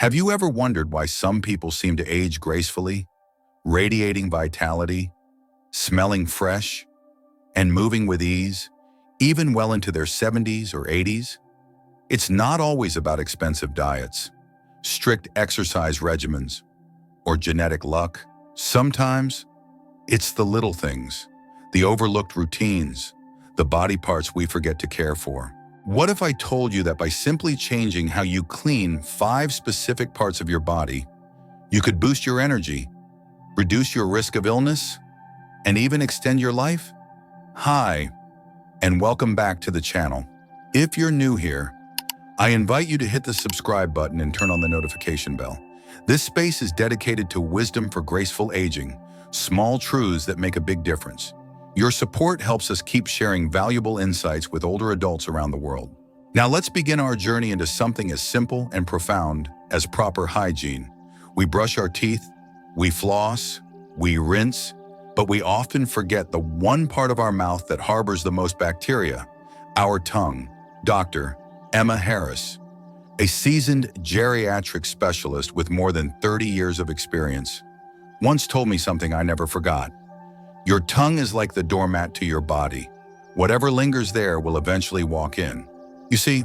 Have you ever wondered why some people seem to age gracefully, radiating vitality, smelling fresh, and moving with ease, even well into their 70s or 80s? It's not always about expensive diets, strict exercise regimens, or genetic luck. Sometimes it's the little things, the overlooked routines, the body parts we forget to care for. What if I told you that by simply changing how you clean 5 specific parts of your body, you could boost your energy, reduce your risk of illness, and even extend your life? Hi, and welcome back to the channel. If you're new here, I invite you to hit the subscribe button and turn on the notification bell. This space is dedicated to wisdom for graceful aging, small truths that make a big difference. Your support helps us keep sharing valuable insights with older adults around the world. Now let's begin our journey into something as simple and profound as proper hygiene. We brush our teeth, we floss, we rinse, but we often forget the one part of our mouth that harbors the most bacteria, our tongue. Dr. Emma Harris, a seasoned geriatric specialist with more than 30 years of experience, once told me something I never forgot. Your tongue is like the doormat to your body. Whatever lingers there will eventually walk in. You see,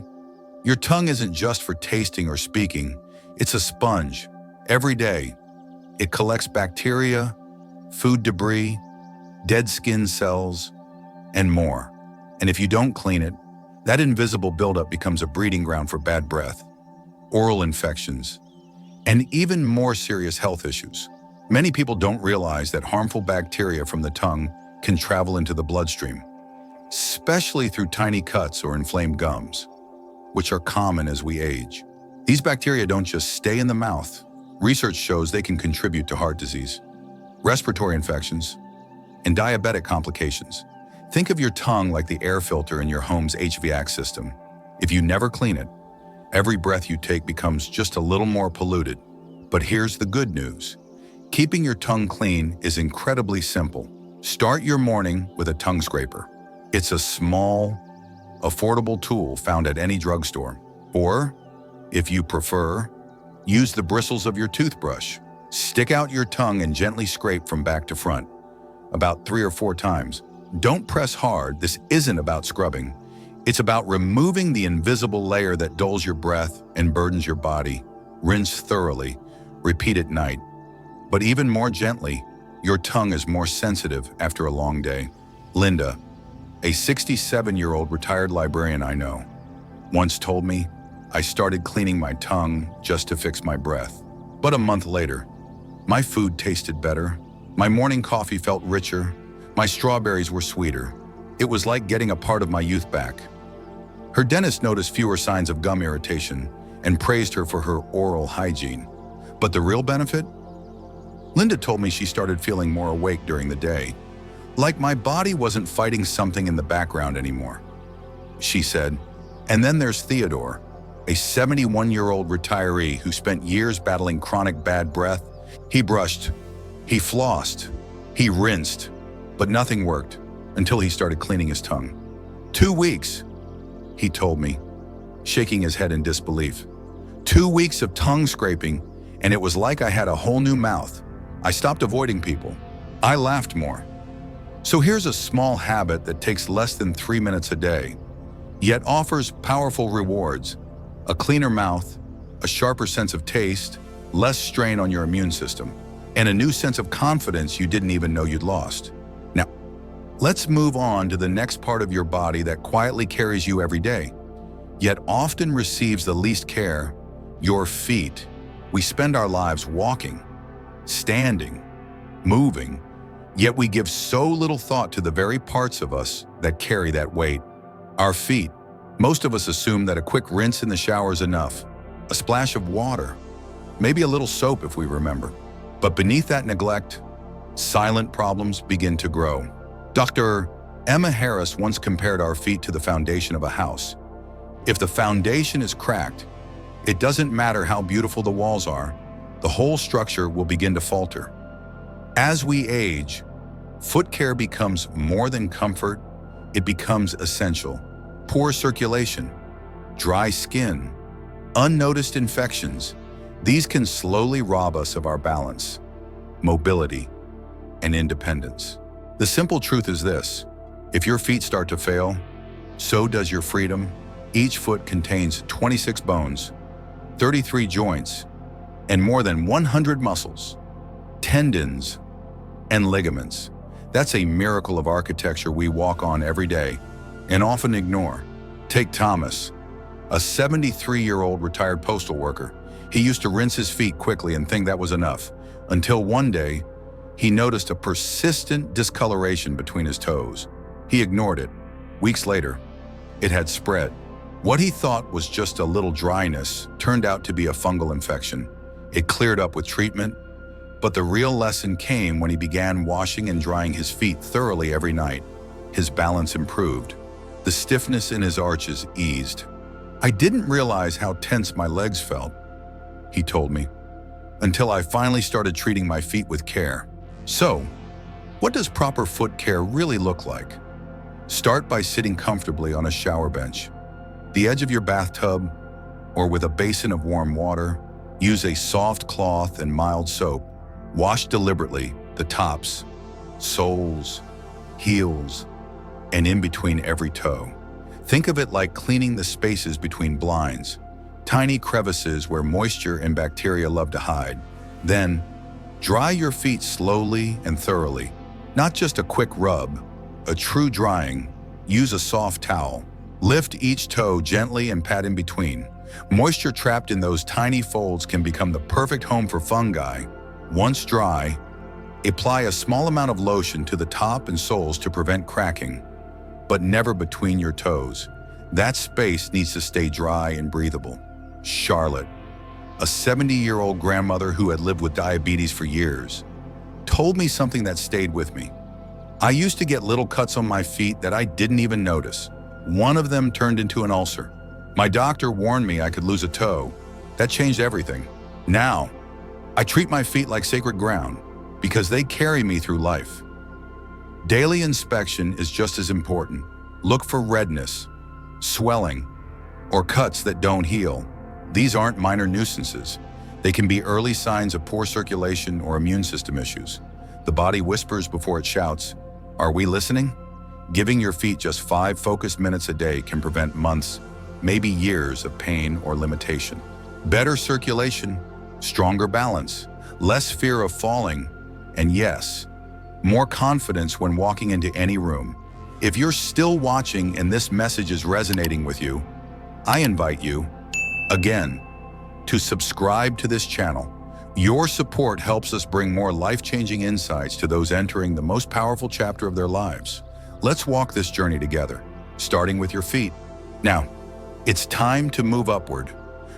your tongue isn't just for tasting or speaking, it's a sponge. Every day, it collects bacteria, food debris, dead skin cells, and more. And if you don't clean it, that invisible buildup becomes a breeding ground for bad breath, oral infections, and even more serious health issues. Many people don't realize that harmful bacteria from the tongue can travel into the bloodstream, especially through tiny cuts or inflamed gums, which are common as we age. These bacteria don't just stay in the mouth. Research shows they can contribute to heart disease, respiratory infections, and diabetic complications. Think of your tongue like the air filter in your home's HVAC system. If you never clean it, every breath you take becomes just a little more polluted. But here's the good news. Keeping your tongue clean is incredibly simple. Start your morning with a tongue scraper. It's a small, affordable tool found at any drugstore. Or, if you prefer, use the bristles of your toothbrush. Stick out your tongue and gently scrape from back to front, about 3 or 4 times. Don't press hard. This isn't about scrubbing. It's about removing the invisible layer that dulls your breath and burdens your body. Rinse thoroughly. Repeat at night. But even more gently, your tongue is more sensitive after a long day. Linda, a 67-year-old retired librarian I know, once told me, I started cleaning my tongue just to fix my breath. But a month later, my food tasted better, my morning coffee felt richer, my strawberries were sweeter. It was like getting a part of my youth back. Her dentist noticed fewer signs of gum irritation and praised her for her oral hygiene. But the real benefit? Linda told me she started feeling more awake during the day, like my body wasn't fighting something in the background anymore. She said, and then there's Theodore, a 71-year-old retiree who spent years battling chronic bad breath. He brushed, he flossed, he rinsed, but nothing worked until he started cleaning his tongue. 2 weeks, he told me, shaking his head in disbelief. 2 weeks of tongue scraping, and it was like I had a whole new mouth. I stopped avoiding people. I laughed more. So here's a small habit that takes less than 3 minutes a day, yet offers powerful rewards: a cleaner mouth, a sharper sense of taste, less strain on your immune system, and a new sense of confidence you didn't even know you'd lost. Now, let's move on to the next part of your body that quietly carries you every day, yet often receives the least care: your feet. We spend our lives walking, standing, moving, yet we give so little thought to the very parts of us that carry that weight. Our feet. Most of us assume that a quick rinse in the shower is enough, a splash of water, maybe a little soap if we remember. But beneath that neglect, silent problems begin to grow. Dr. Emma Harris once compared our feet to the foundation of a house. If the foundation is cracked, it doesn't matter how beautiful the walls are, the whole structure will begin to falter. As we age, foot care becomes more than comfort, it becomes essential. Poor circulation, dry skin, unnoticed infections, These can slowly rob us of our balance, mobility, and independence. The simple truth is this: if your feet start to fail, so does your freedom. Each foot contains 26 bones, 33 joints, and more than 100 muscles, tendons, and ligaments. That's a miracle of architecture we walk on every day and often ignore. Take Thomas, a 73-year-old retired postal worker. He used to rinse his feet quickly and think that was enough, until one day, he noticed a persistent discoloration between his toes. He ignored it. Weeks later, it had spread. What he thought was just a little dryness turned out to be a fungal infection. It cleared up with treatment, but the real lesson came when he began washing and drying his feet thoroughly every night. His balance improved. The stiffness in his arches eased. "I didn't realize how tense my legs felt," he told me, "until I finally started treating my feet with care." So, what does proper foot care really look like? Start by sitting comfortably on a shower bench, the edge of your bathtub, or with a basin of warm water. Use a soft cloth and mild soap. Wash deliberately the tops, soles, heels, and in between every toe. Think of it like cleaning the spaces between blinds, tiny crevices where moisture and bacteria love to hide. Then, dry your feet slowly and thoroughly. Not just a quick rub, a true drying. Use a soft towel. Lift each toe gently and pat in between. Moisture trapped in those tiny folds can become the perfect home for fungi. Once dry, apply a small amount of lotion to the top and soles to prevent cracking, but never between your toes. That space needs to stay dry and breathable. Charlotte, a 70-year-old grandmother who had lived with diabetes for years, told me something that stayed with me. "I used to get little cuts on my feet that I didn't even notice. One of them turned into an ulcer. My doctor warned me I could lose a toe. That changed everything. Now, I treat my feet like sacred ground because they carry me through life." Daily inspection is just as important. Look for redness, swelling, or cuts that don't heal. These aren't minor nuisances. They can be early signs of poor circulation or immune system issues. The body whispers before it shouts. Are we listening? Giving your feet just 5 focused minutes a day can prevent months, maybe years of pain or limitation. Better circulation, stronger balance, less fear of falling, and yes, more confidence when walking into any room. If you're still watching and this message is resonating with you, I invite you, again, to subscribe to this channel. Your support helps us bring more life-changing insights to those entering the most powerful chapter of their lives. Let's walk this journey together, starting with your feet. Now, it's time to move upward,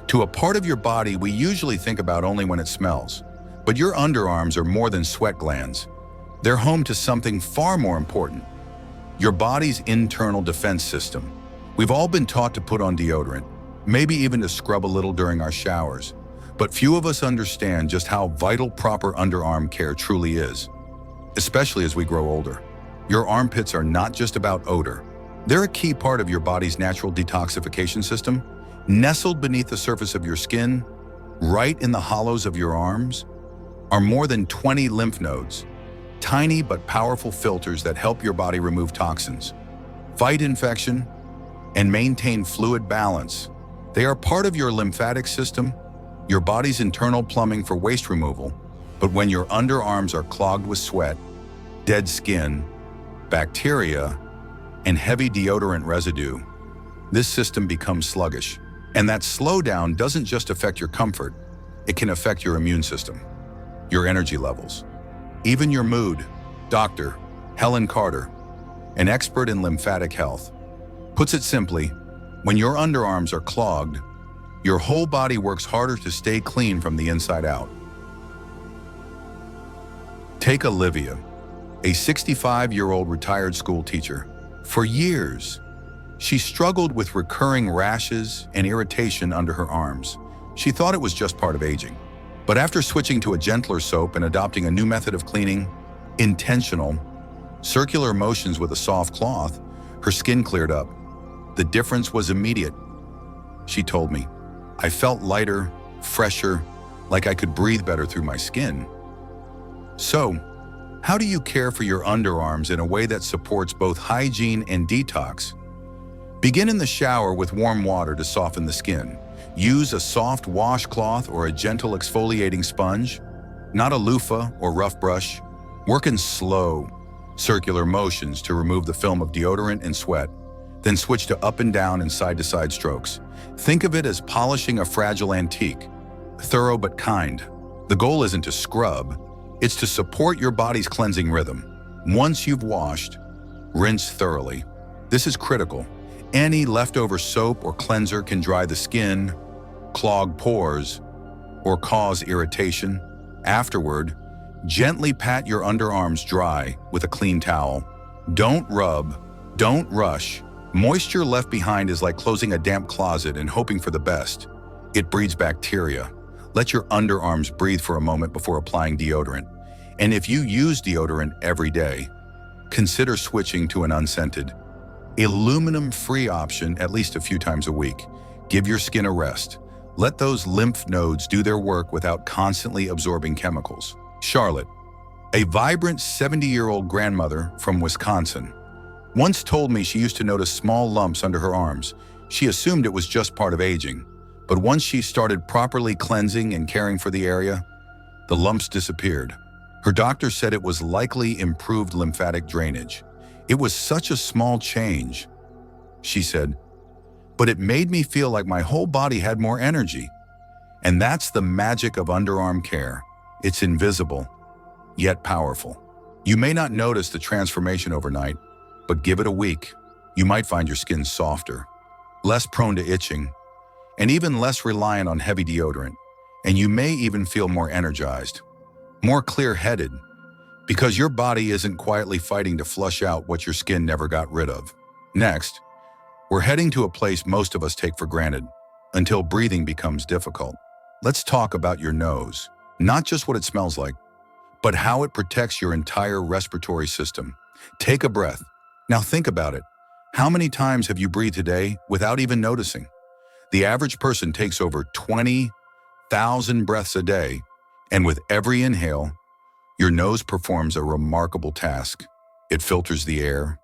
to a part of your body we usually think about only when it smells. But your underarms are more than sweat glands. They're home to something far more important, your body's internal defense system. We've all been taught to put on deodorant, maybe even to scrub a little during our showers. But few of us understand just how vital proper underarm care truly is, especially as we grow older. Your armpits are not just about odor. They're a key part of your body's natural detoxification system. Nestled beneath the surface of your skin, right in the hollows of your arms, are more than 20 lymph nodes, tiny but powerful filters that help your body remove toxins, fight infection, and maintain fluid balance. They are part of your lymphatic system, your body's internal plumbing for waste removal. But when your underarms are clogged with sweat, dead skin, bacteria, and heavy deodorant residue, this system becomes sluggish. And that slowdown doesn't just affect your comfort, it can affect your immune system, your energy levels, even your mood. Dr. Helen Carter, an expert in lymphatic health, puts it simply, when your underarms are clogged, your whole body works harder to stay clean from the inside out. Take Olivia, a 65-year-old retired school teacher. For years, she struggled with recurring rashes and irritation under her arms. She thought it was just part of aging. But after switching to a gentler soap and adopting a new method of cleaning, intentional, circular motions with a soft cloth, her skin cleared up. The difference was immediate. She told me, I felt lighter, fresher, like I could breathe better through my skin. So, how do you care for your underarms in a way that supports both hygiene and detox? Begin in the shower with warm water to soften the skin. Use a soft washcloth or a gentle exfoliating sponge, not a loofah or rough brush. Work in slow, circular motions to remove the film of deodorant and sweat, then switch to up and down and side-to-side strokes. Think of it as polishing a fragile antique, thorough but kind. The goal isn't to scrub, it's to support your body's cleansing rhythm. Once you've washed, rinse thoroughly. This is critical. Any leftover soap or cleanser can dry the skin, clog pores, or cause irritation. Afterward, gently pat your underarms dry with a clean towel. Don't rub, don't rush. Moisture left behind is like closing a damp closet and hoping for the best. It breeds bacteria. Let your underarms breathe for a moment before applying deodorant. And if you use deodorant every day, consider switching to an unscented, aluminum-free option at least a few times a week. Give your skin a rest. Let those lymph nodes do their work without constantly absorbing chemicals. Charlotte, a vibrant 70-year-old grandmother from Wisconsin, once told me she used to notice small lumps under her arms. She assumed it was just part of aging. But once she started properly cleansing and caring for the area, the lumps disappeared. Her doctor said it was likely improved lymphatic drainage. It was such a small change, she said, but it made me feel like my whole body had more energy. And that's the magic of underarm care. It's invisible, yet powerful. You may not notice the transformation overnight, but give it a week. You might find your skin softer, less prone to itching, and even less reliant on heavy deodorant. And you may even feel more energized, more clear-headed, because your body isn't quietly fighting to flush out what your skin never got rid of. Next, we're heading to a place most of us take for granted, until breathing becomes difficult. Let's talk about your nose. Not just what it smells like, but how it protects your entire respiratory system. Take a breath. Now think about it. How many times have you breathed today without even noticing? The average person takes over 20,000 breaths a day, and with every inhale, your nose performs a remarkable task. It filters the air,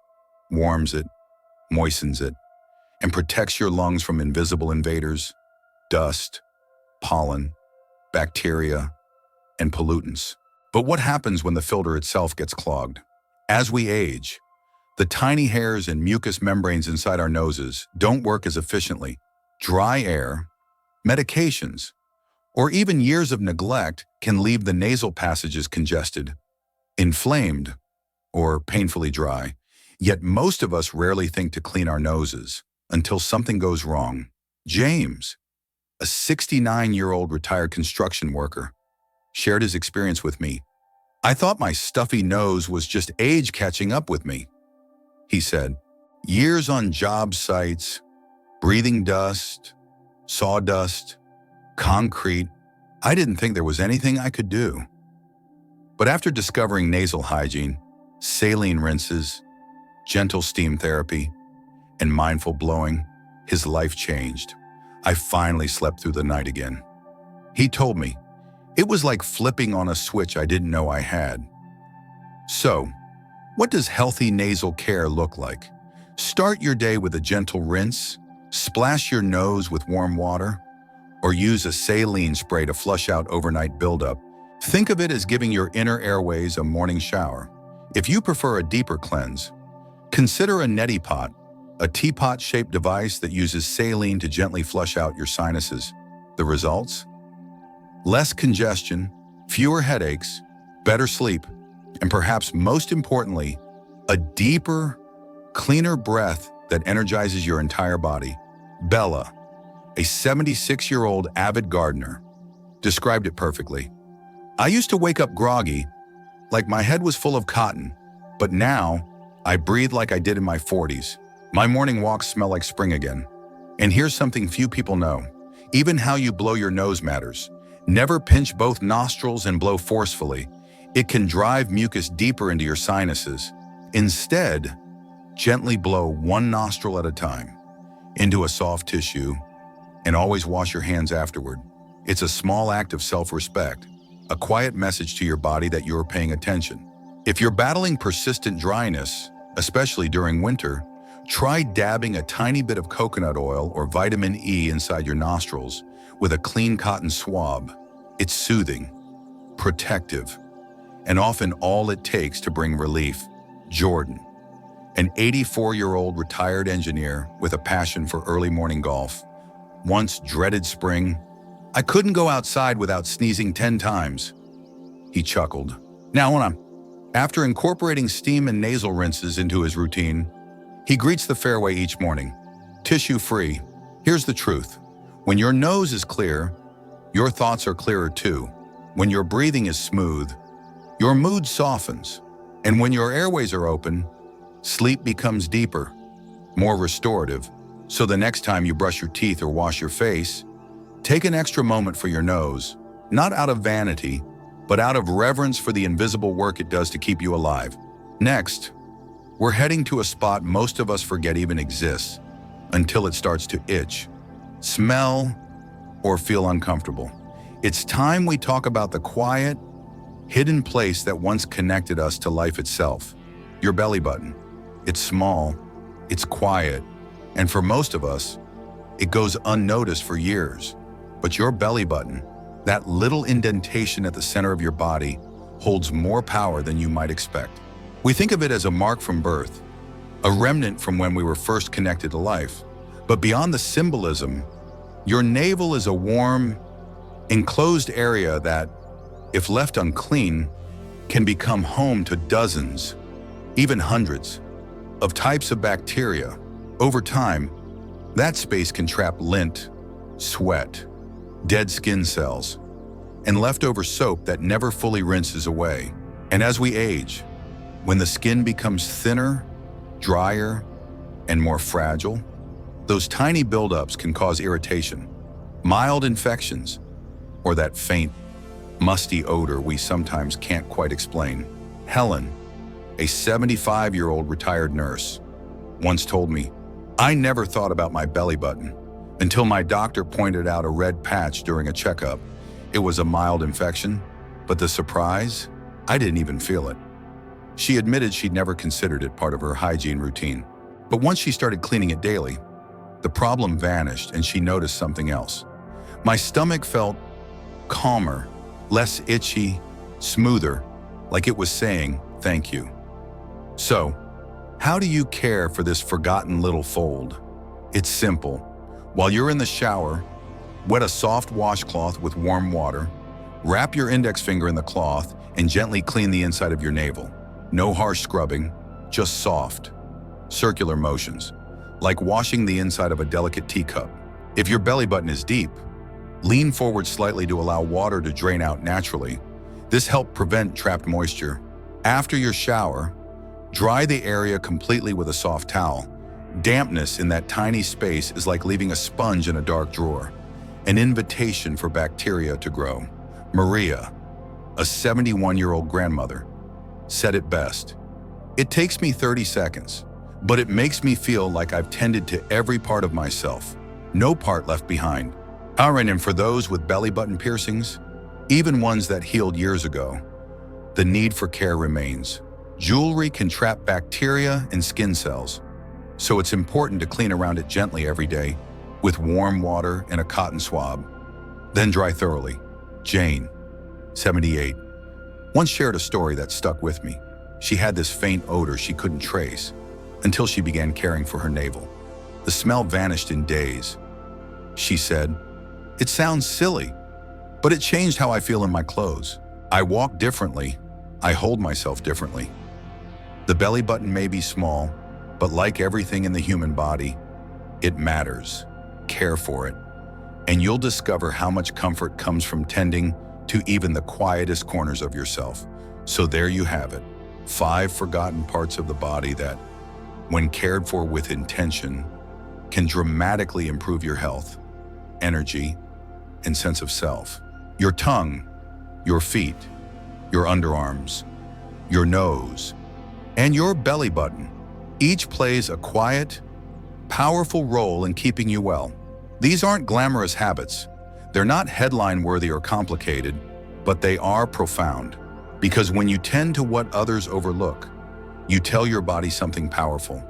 warms it, moistens it, and protects your lungs from invisible invaders, dust, pollen, bacteria, and pollutants. But what happens when the filter itself gets clogged? As we age, the tiny hairs and mucous membranes inside our noses don't work as efficiently. Dry air, medications, or even years of neglect can leave the nasal passages congested, inflamed, or painfully dry. Yet most of us rarely think to clean our noses until something goes wrong. James, a 69-year-old retired construction worker, shared his experience with me. "I thought my stuffy nose was just age catching up with me," he said. "Years on job sites, breathing dust, sawdust, concrete. I didn't think there was anything I could do." But after discovering nasal hygiene, saline rinses, gentle steam therapy, and mindful blowing, his life changed. "I finally slept through the night again," he told me. "It was like flipping on a switch I didn't know I had." So, what does healthy nasal care look like? Start your day with a gentle rinse, splash your nose with warm water, or use a saline spray to flush out overnight buildup. Think of it as giving your inner airways a morning shower. If you prefer a deeper cleanse, consider a neti pot, a teapot-shaped device that uses saline to gently flush out your sinuses. The results? Less congestion, fewer headaches, better sleep, and perhaps most importantly, a deeper, cleaner breath that energizes your entire body. Bella, a 76-year-old avid gardener, described it perfectly. "I used to wake up groggy, like my head was full of cotton, but now I breathe like I did in my 40s. My morning walks smell like spring again." And here's something few people know. Even how you blow your nose matters. Never pinch both nostrils and blow forcefully. It can drive mucus deeper into your sinuses. Instead, gently blow one nostril at a time into a soft tissue, and always wash your hands afterward. It's a small act of self-respect, a quiet message to your body that you're paying attention. If you're battling persistent dryness, especially during winter, try dabbing a tiny bit of coconut oil or vitamin E inside your nostrils with a clean cotton swab. It's soothing, protective, and often all it takes to bring relief. Jordan, an 84-year-old retired engineer with a passion for early morning golf, once dreaded spring. "I couldn't go outside without sneezing 10 times. He chuckled. After incorporating steam and nasal rinses into his routine, he greets the fairway each morning, tissue-free. Here's the truth. When your nose is clear, your thoughts are clearer too. When your breathing is smooth, your mood softens. And when your airways are open, sleep becomes deeper, more restorative. So the next time you brush your teeth or wash your face, take an extra moment for your nose, not out of vanity, but out of reverence for the invisible work it does to keep you alive." Next, we're heading to a spot most of us forget even exists until it starts to itch, smell, or feel uncomfortable. It's time we talk about the quiet, hidden place that once connected us to life itself. Your belly button. It's small, it's quiet, and for most of us, it goes unnoticed for years. But your belly button, that little indentation at the center of your body, holds more power than you might expect. We think of it as a mark from birth, a remnant from when we were first connected to life. But beyond the symbolism, your navel is a warm, enclosed area that, if left unclean, can become home to dozens, even hundreds, of types of bacteria. Over time, that space can trap lint, sweat, dead skin cells, and leftover soap that never fully rinses away. And as we age, when the skin becomes thinner, drier, and more fragile, those tiny buildups can cause irritation, mild infections, or that faint, musty odor we sometimes can't quite explain. Helen, a 75-year-old retired nurse, once told me, "I never thought about my belly button until my doctor pointed out a red patch during a checkup. It was a mild infection, but the surprise, I didn't even feel it." She admitted she'd never considered it part of her hygiene routine. But once she started cleaning it daily, the problem vanished and she noticed something else. "My stomach felt calmer, less itchy, smoother, like it was saying, thank you." So, how do you care for this forgotten little fold? It's simple. While you're in the shower, wet a soft washcloth with warm water, wrap your index finger in the cloth, and gently clean the inside of your navel. No harsh scrubbing, just soft, circular motions, like washing the inside of a delicate teacup. If your belly button is deep, lean forward slightly to allow water to drain out naturally. This helps prevent trapped moisture. After your shower, dry the area completely with a soft towel. Dampness in that tiny space is like leaving a sponge in a dark drawer, an invitation for bacteria to grow. Maria, a 71-year-old grandmother, said it best. "It takes me 30 seconds, but it makes me feel like I've tended to every part of myself, no part left behind." Alright, and for those with belly button piercings, even ones that healed years ago, the need for care remains. Jewelry can trap bacteria and skin cells, so it's important to clean around it gently every day with warm water and a cotton swab. Then dry thoroughly. Jane, 78, once shared a story that stuck with me. She had this faint odor she couldn't trace until she began caring for her navel. The smell vanished in days. She said, "It sounds silly, but it changed how I feel in my clothes. I walk differently. I hold myself differently." The belly button may be small, but like everything in the human body, it matters. Care for it, and you'll discover how much comfort comes from tending to even the quietest corners of yourself. So there you have it, 5 forgotten parts of the body that, when cared for with intention, can dramatically improve your health, energy, and sense of self. Your tongue, your feet, your underarms, your nose, and your belly button each plays a quiet, powerful role in keeping you well. These aren't glamorous habits. They're not headline-worthy or complicated, but they are profound. Because when you tend to what others overlook, you tell your body something powerful.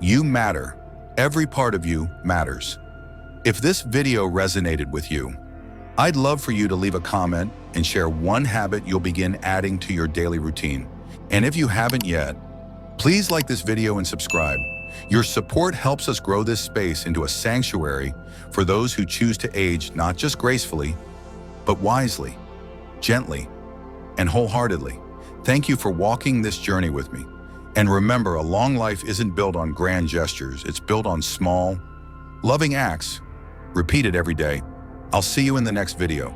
You matter. Every part of you matters. If this video resonated with you, I'd love for you to leave a comment and share one habit you'll begin adding to your daily routine. And if you haven't yet, please like this video and subscribe. Your support helps us grow this space into a sanctuary for those who choose to age not just gracefully, but wisely, gently, and wholeheartedly. Thank you for walking this journey with me. And remember, a long life isn't built on grand gestures. It's built on small, loving acts, repeated every day. I'll see you in the next video.